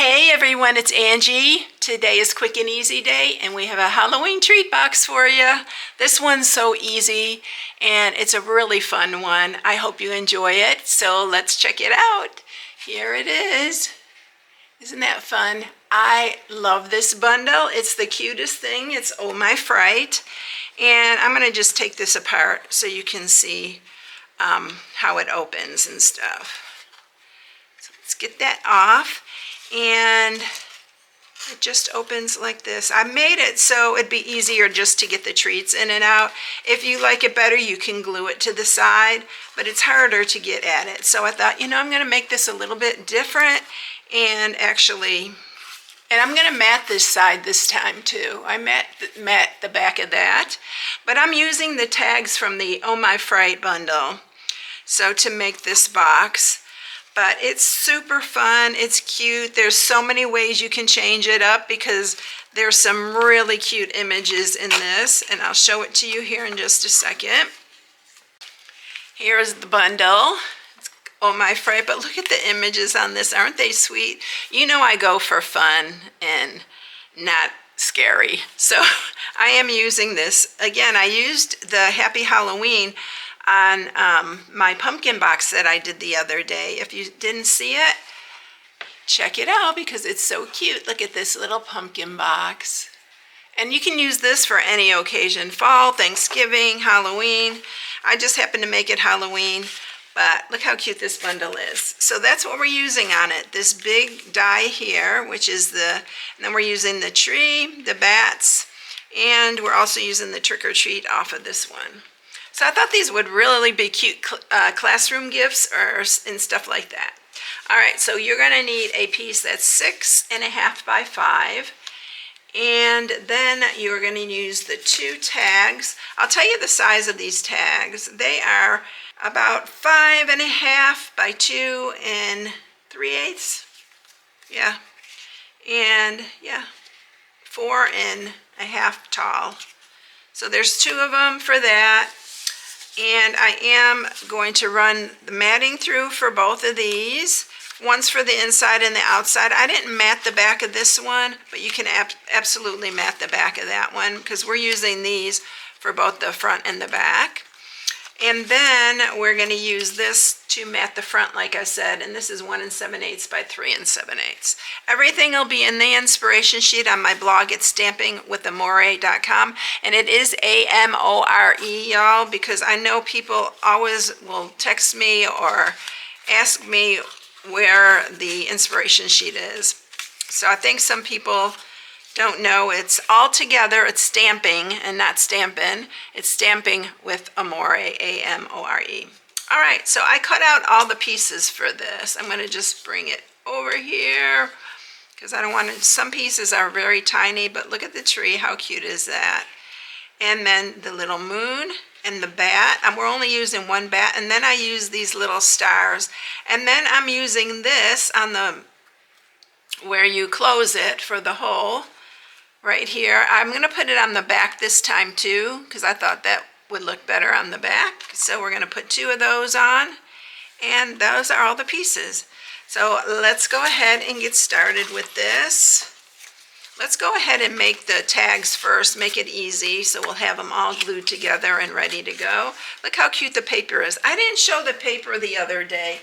Hey everyone, it's Angie. Today is Quick and Easy Day and we have a Halloween treat box for you. This one's so easy and it's a really fun one. I hope you enjoy it. So let's check it out. Here it is. Isn't that fun? I love this bundle. It's the cutest thing. It's Oh My Fright. And I'm going to just take this apart so you can see how it opens and stuff. So let's get that off. And it just opens like this. I made it so it'd be easier just to get the treats in and out. If you like it better, you can glue it to the side, but it's harder to get at it. So I thought, I'm going to make this a little bit different and I'm going to mat this side this time too. I mat the back of that, but I'm using the tags from the Oh My Fright bundle so to make this box. But it's super fun, it's cute. There's so many ways you can change it up because there's some really cute images in this, and I'll show it to you here in just a second. Here's the bundle. It's Oh My Fright, but look at the images on this. Aren't they sweet? You know I go for fun and not scary. So I am using this. Again, I used the Happy Halloween on my pumpkin box that I did the other day. If you didn't see it, check it out because it's so cute. Look at this little pumpkin box. And you can use this for any occasion, fall, Thanksgiving, Halloween. I just happened to make it Halloween, but look how cute this bundle is. So that's what we're using on it. This big die here, which is and then we're using the tree, the bats, and we're also using the trick-or-treat off of this one. So I thought these would really be cute classroom gifts and stuff like that. All right, so you're going to need a piece that's 6.5 by 5. And then you're going to use the 2 tags. I'll tell you the size of these tags. They are about 5.5 by 2 3/8. Yeah. And yeah, 4.5 tall. So there's 2 of them for that. And I am going to run the matting through for both of these. One's for the inside and the outside. I didn't mat the back of this one, but you can absolutely mat the back of that one because we're using these for both the front and the back. And then we're going to use this to mat the front, like I said, and this is 1 7/8 by 3 7/8. Everything will be in the inspiration sheet on my blog at stampingwithamore.com, and it is AMORE, y'all, because I know people always will text me or ask me where the inspiration sheet is. So I think some people don't know it's all together. It's stamping and not stampin'. It's stamping with Amore, AMORE. All right, so I cut out all the pieces for this. I'm going to just bring it over here because I don't want to. Some pieces are very tiny, but look at the tree. How cute is that? And then the little moon and the bat. We're only using 1 bat, and then I use these little stars. And then I'm using this on where you close it for the hole. Right here. I'm going to put it on the back this time too because I thought that would look better on the back. So we're going to put 2 of those on, and those are all the pieces. So let's go ahead and get started with this. Let's go ahead and make the tags first, make it easy so we'll have them all glued together and ready to go. Look how cute the paper is. I didn't show the paper the other day.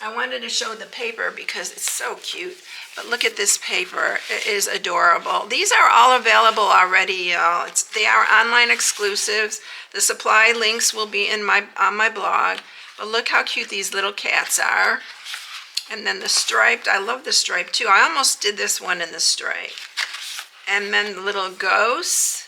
I wanted to show the paper because it's so cute. But look at this paper. It is adorable. These are all available already, y'all. They are online exclusives. The supply links will be on my blog. But look how cute these little cats are. And then the striped. I love the stripe too. I almost did this one in the stripe. And then the little ghosts.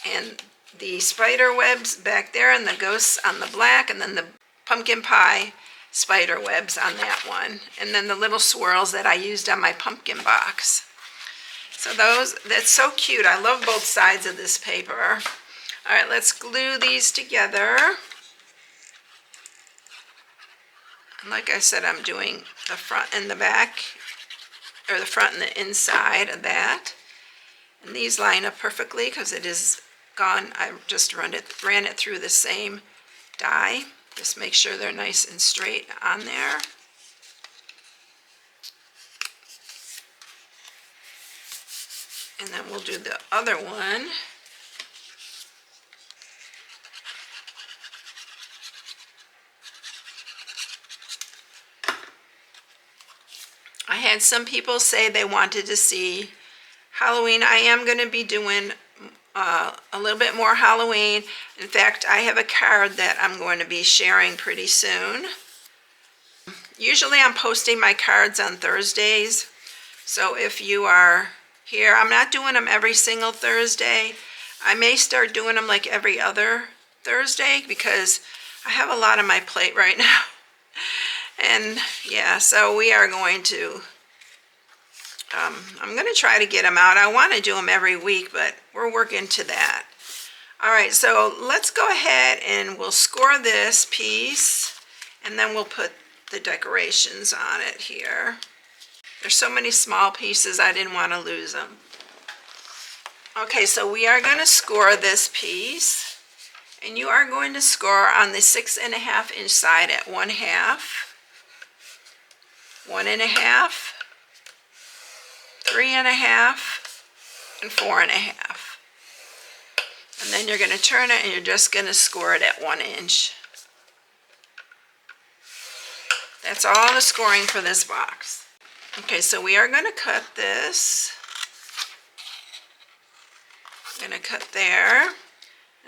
And the spider webs back there. And the ghosts on the black. And then the pumpkin pie spider webs on that one, and then the little swirls that I used on my pumpkin box. So that's so cute. I love both sides of this paper. All right, let's glue these together. And like I said, I'm doing the front and the back, or the front and the inside of that. And these line up perfectly because it is gone. I just ran it through the same die. Just make sure they're nice and straight on there. And then we'll do the other one. I had some people say they wanted to see Halloween. I am going to be doing a little bit more Halloween. In fact, I have a card that I'm going to be sharing pretty soon. Usually I'm posting my cards on Thursdays. So if you are here, I'm not doing them every single Thursday. I may start doing them like every other Thursday because I have a lot on my plate right now. And yeah, so we are going to, I'm going to try to get them out. I want to do them every week, but we're working to that. All right, so let's go ahead and we'll score this piece, and then we'll put the decorations on it here. There's so many small pieces, I didn't want to lose them. Okay, so we are going to score this piece, and you are going to score on the 6.5 inch side at 1/2, 1.5, 3.5, and 4.5. And then you're going to turn it and you're just going to score it at 1 inch. That's all the scoring for this box. Okay, so we are going to cut this. I'm going to cut there.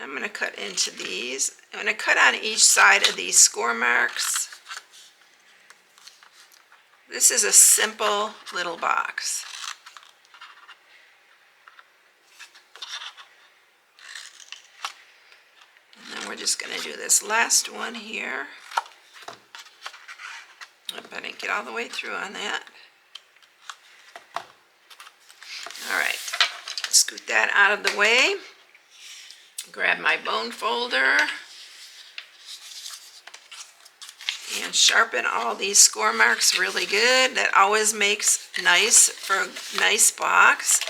I'm going to cut into these. I'm going to cut on each side of these score marks. This is a simple little box. And then we're just going to do this last one here. I didn't get all the way through on that. All right, scoot that out of the way. Grab my bone folder and sharpen all these score marks really good. That always makes nice for a nice box.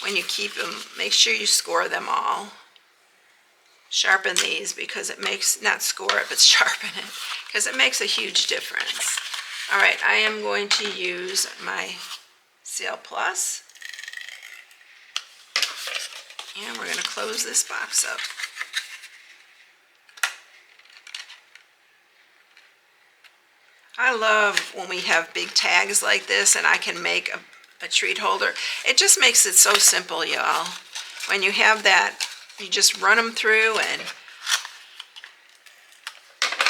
When you keep them, make sure you score them all. Sharpen these because it makes, not score it, but sharpen it, because it makes a huge difference. All right, I am going to use my Seal Plus, and we're going to close this box up. I love when we have big tags like this and I can make a treat holder. It just makes it so simple, y'all. When you have that, you just run them through, and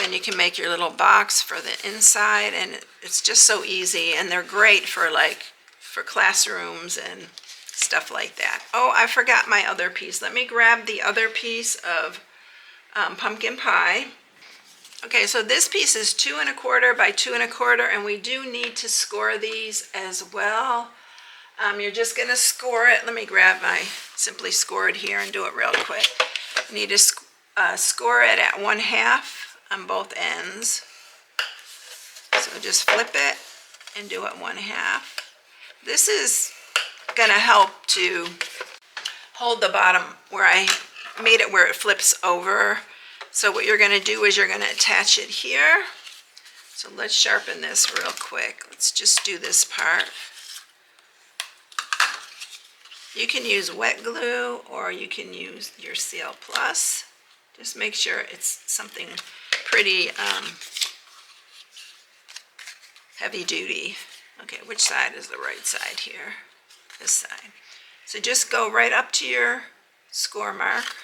then you can make your little box for the inside, and it's just so easy, and they're great for for classrooms and stuff like that. Oh, I forgot my other piece. Let me grab the other piece of pumpkin pie. Okay, so this piece is 2 1/4 by 2 1/4, and we do need to score these as well. You're just going to score it. Let me grab my Simply Scored here and do it real quick. You need to score it at 1/2 on both ends. So just flip it and do it 1/2. This is going to help to hold the bottom where I made it where it flips over. So what you're going to do is you're going to attach it here. So let's sharpen this real quick. Let's just do this part. You can use wet glue or you can use your Seal Plus. Just make sure it's something pretty heavy duty. Okay, which side is the right side here? This side. So just go right up to your score mark.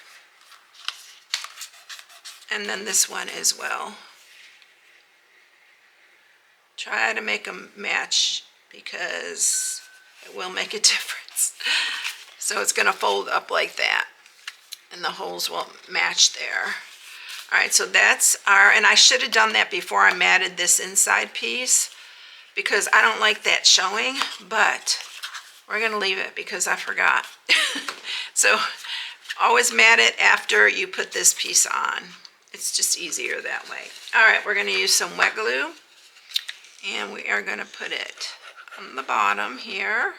And then this one as well. Try to make them match because it will make a difference. So it's going to fold up like that, and the holes will match there. All right, so that's our, and I should have done that before I matted this inside piece because I don't like that showing, but we're going to leave it because I forgot. So always mat it after you put this piece on. It's just easier that way. All right, we're going to use some wet glue, and we are going to put it on the bottom here.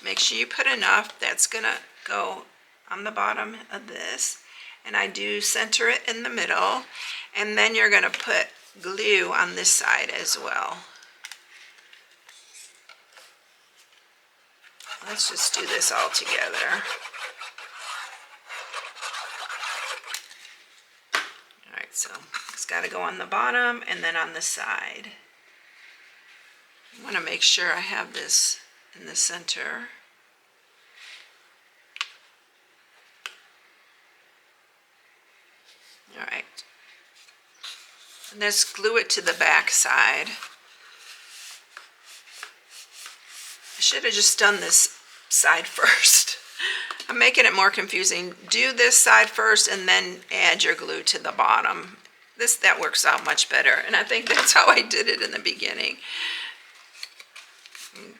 Make sure you put enough. That's going to go on the bottom of this. And I do center it in the middle. And then you're going to put glue on this side as well. let's just do this all together. All right, so it's got to go on the bottom and then on the side. I want to make sure I have this in the center. All right. And let's glue it to the back side. I should have just done this side first. I'm making it more confusing. Do this side first and then add your glue to the bottom. That works out much better, and I think that's how I did it in the beginning.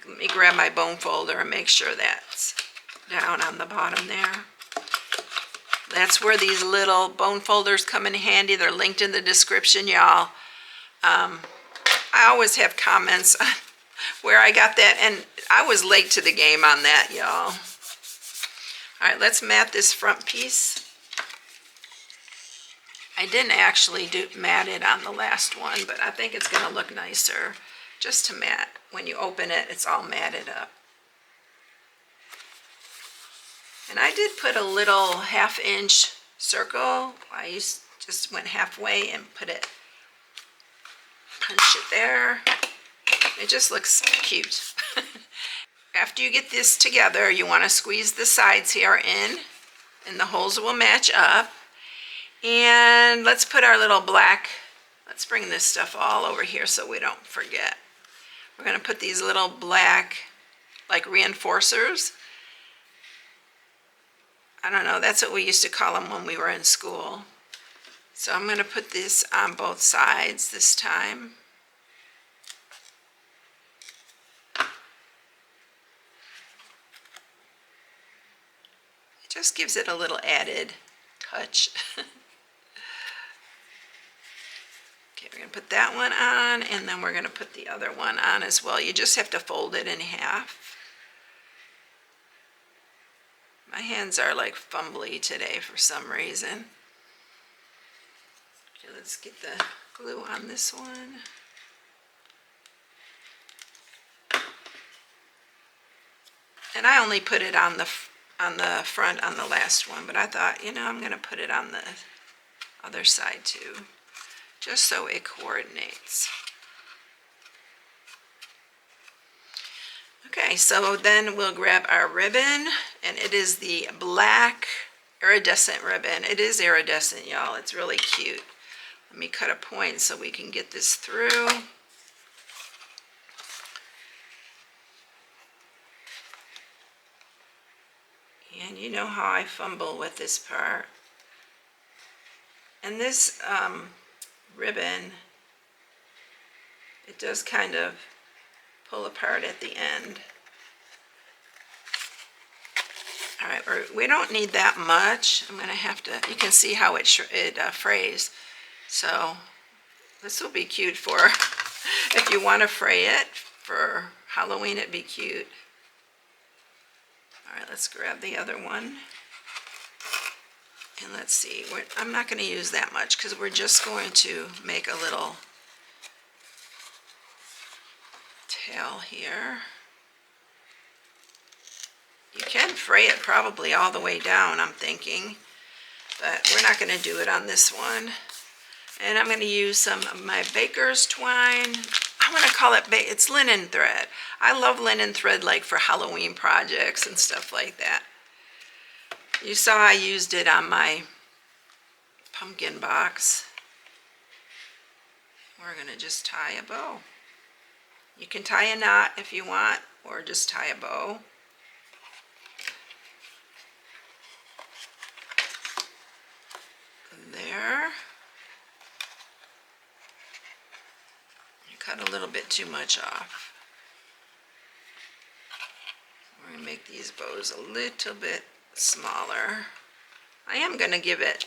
Let me grab my bone folder and make sure that's down on the bottom there. That's where these little bone folders come in handy. They're linked in the description, y'all. I always have comments on where I got that, and I was late to the game on that, y'all. All right, let's mat this front piece. I didn't actually mat it on the last one, but I think it's going to look nicer just to mat. When you open it, it's all matted up. And I did put a little 1/2-inch circle. I just went halfway and punched it there. It just looks cute. After you get this together, you want to squeeze the sides here in, and the holes will match up. And let's put our little black, let's bring this stuff all over here so we don't forget. We're going to put these little black, like reinforcers. I don't know, that's what we used to call them when we were in school. So I'm going to put this on both sides this time. It just gives it a little added touch. Okay, we're going to put that one on, and then we're going to put the other one on as well. You just have to fold it in half. My hands are like fumbly today for some reason. Okay, let's get the glue on this one. And I only put it on the front on the last one, but I thought, you know, I'm going to put it on the other side too, just so it coordinates. Okay, so then we'll grab our ribbon, and it is the black iridescent ribbon. It is iridescent, y'all. It's really cute. Let me cut a point so we can get this through. And you know how I fumble with this part. And this ribbon, it does kind of pull apart at the end. All right, we don't need that much. I'm going to have to, you can see how it frays. So this will be cute for, if you want to fray it for Halloween, it'd be cute. All right, let's grab the other one. And let's see, I'm not going to use that much because we're just going to make a little tail here. You can fray it probably all the way down, I'm thinking, but we're not going to do it on this one. And I'm going to use some of my baker's twine. I want to call it, it's linen thread. I love linen thread like for Halloween projects and stuff like that. You saw I used it on my pumpkin box. We're going to just tie a bow. You can tie a knot if you want, or just tie a bow. There. You cut a little bit too much off. We're going to make these bows a little bit smaller. I am going to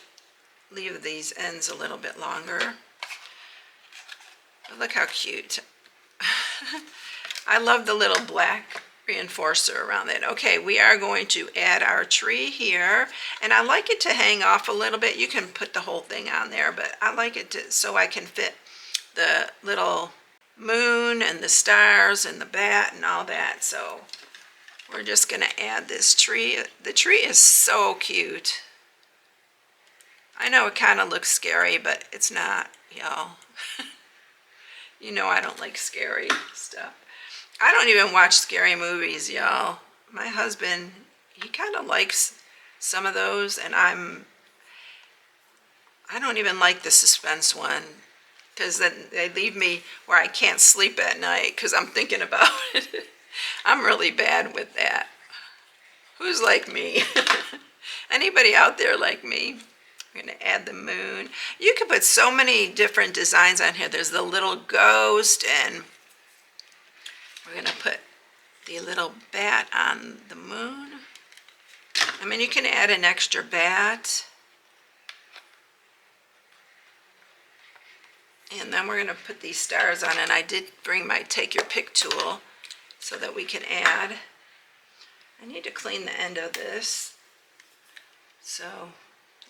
leave these ends a little bit longer. But look how cute. I love the little black reinforcer around it. Okay, we are going to add our tree here, and I like it to hang off a little bit. You can put the whole thing on there, but I like it so I can fit the little moon and the stars and the bat and all that. So we're just gonna add this tree. The tree is so cute. I know it kind of looks scary, but it's not, y'all. You know I don't like scary stuff. I don't even watch scary movies, y'all. My husband, he kind of likes some of those, and I don't even like the suspense one, because then they leave me where I can't sleep at night because I'm thinking about it. I'm really bad with that. Who's like me? Anybody out there like me? We're going to add the moon. You can put so many different designs on here. There's the little ghost, and we're going to put the little bat on the moon. I mean, you can add an extra bat. And then we're going to put these stars on, and I did bring my take your pick tool so that we can add. I need to clean the end of this. So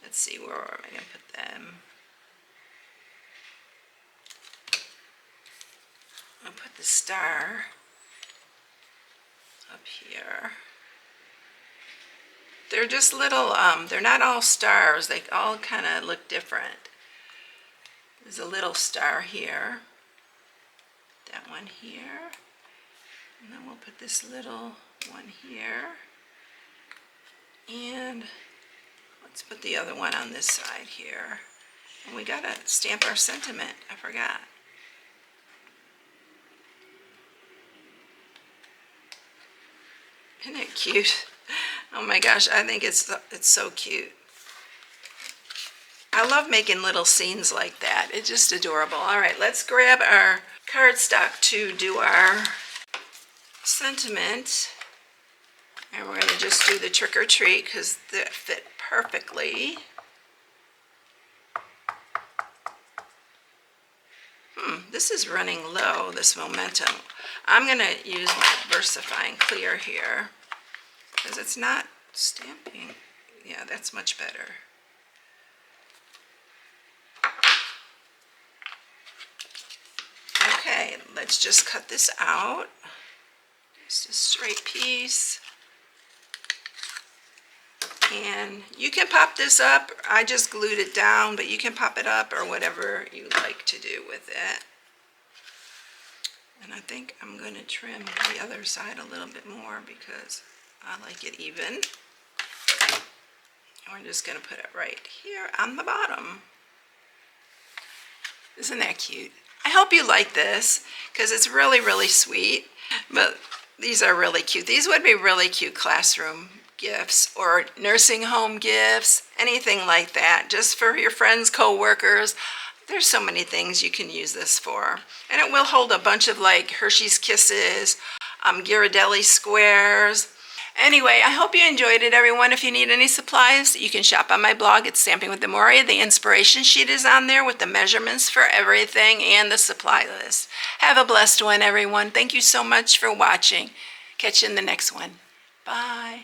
let's see, where am I going to put them? I'll put the star up here. They're just little, they're not all stars. They all kind of look different. There's a little star here. That one here. And then we'll put this little one here. And let's put the other one on this side here. And we gotta stamp our sentiment. I forgot. Isn't it cute? Oh my gosh, I think it's so cute. I love making little scenes like that. It's just adorable. All right, let's grab our cardstock to do our sentiment. And we're gonna just do the trick or treat because that fit perfectly. This is running low, this momentum. I'm gonna use my VersaFine Clear here because it's not stamping. Yeah, that's much better. Okay, let's just cut this out. Just a straight piece. And you can pop this up. I just glued it down, but you can pop it up or whatever you like to do with it. And I think I'm going to trim the other side a little bit more because I like it even. And we're just going to put it right here on the bottom. Isn't that cute? I hope you like this because it's really, really sweet. But these are really cute. These would be really cute classroom gifts or nursing home gifts, anything like that, just for your friends, co-workers. There's so many things you can use this for. And it will hold a bunch of like Hershey's Kisses, Ghirardelli squares. Anyway, I hope you enjoyed it, everyone. If you need any supplies, you can shop on my blog at Stamping with Amoria. The inspiration sheet is on there with the measurements for everything and the supply list. Have a blessed one, everyone. Thank you so much for watching. Catch you in the next one. Bye.